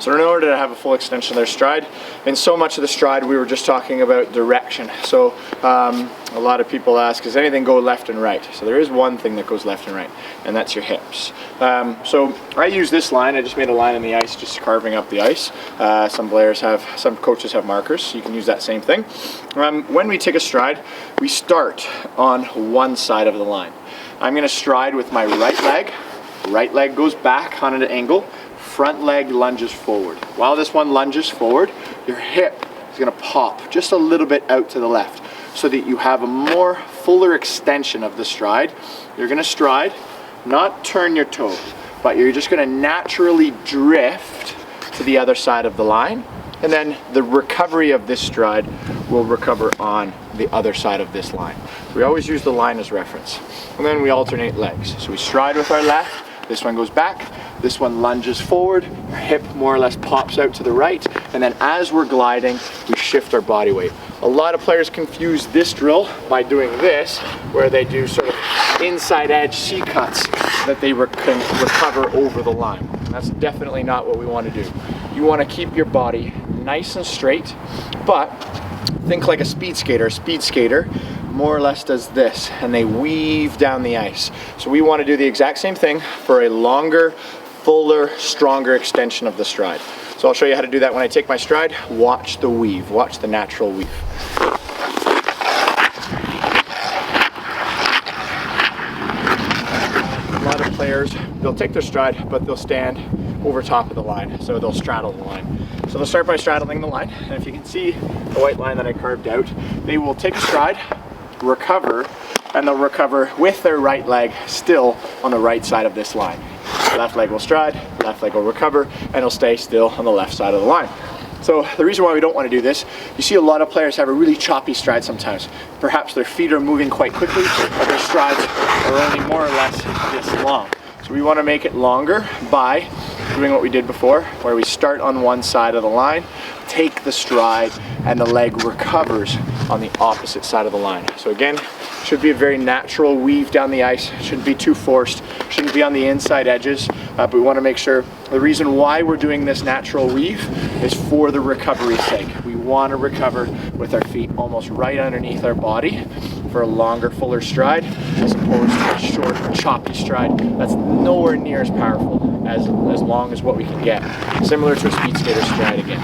So in order to have a full extension of their stride, in so much of the stride we were just talking about direction. So a lot of people ask, does anything go left and right? So there is one thing that goes left and right, and that's your hips. So I use this line. I just made a line in the ice, just carving up the ice. Some coaches have markers, so you can use that same thing. When we take a stride, we start on one side of the line. I'm going to stride with my right leg goes back on an angle, front leg lunges forward. While this one lunges forward, your hip is going to pop just a little bit out to the left so that you have a fuller extension of the stride. You're going to stride, not turn your toe, but you're just going to naturally drift to the other side of the line, and then the recovery of this stride will recover on the other side of this line. So we always use the line as reference. And then we alternate legs. So we stride with our left, this one goes back, this one lunges forward, our hip more or less pops out to the right, and then as we're gliding, we shift our body weight. A lot of players confuse this drill by doing this, where they do sort of inside edge C-cuts that they can recover over the line. That's definitely not what we want to do. You want to keep your body nice and straight, but think like a speed skater. A speed skater more or less does this, and they weave down the ice. So we want to do the exact same thing for a longer, fuller, stronger extension of the stride. So I'll show you how to do that when I take my stride. Watch the weave, watch the natural weave. A lot of players, they'll take their stride, but they'll stand over top of the line, so they'll straddle the line. So they'll start by straddling the line, and if you can see the white line that I carved out, they will take a stride, recover, and they'll recover with their right leg still on the right side of this line. Left leg will stride, left leg will recover, and it'll stay still on the left side of the line. So the reason why we don't want to do this, you see a lot of players have a really choppy stride sometimes. Perhaps their feet are moving quite quickly, but their strides are only more or less this long. So we want to make it longer by doing what we did before, where we start on one side of the line, take the stride, and the leg recovers on the opposite side of the line. So again, should be a very natural weave down the ice, shouldn't be too forced, shouldn't be on the inside edges, but we want to make sure the reason why we're doing this natural weave is for the recovery's sake. We want to recover with our feet almost right underneath our body for a longer, fuller stride, as opposed to a short, choppy stride that's nowhere near as powerful as long as what we can get. Similar to a speed skater stride again.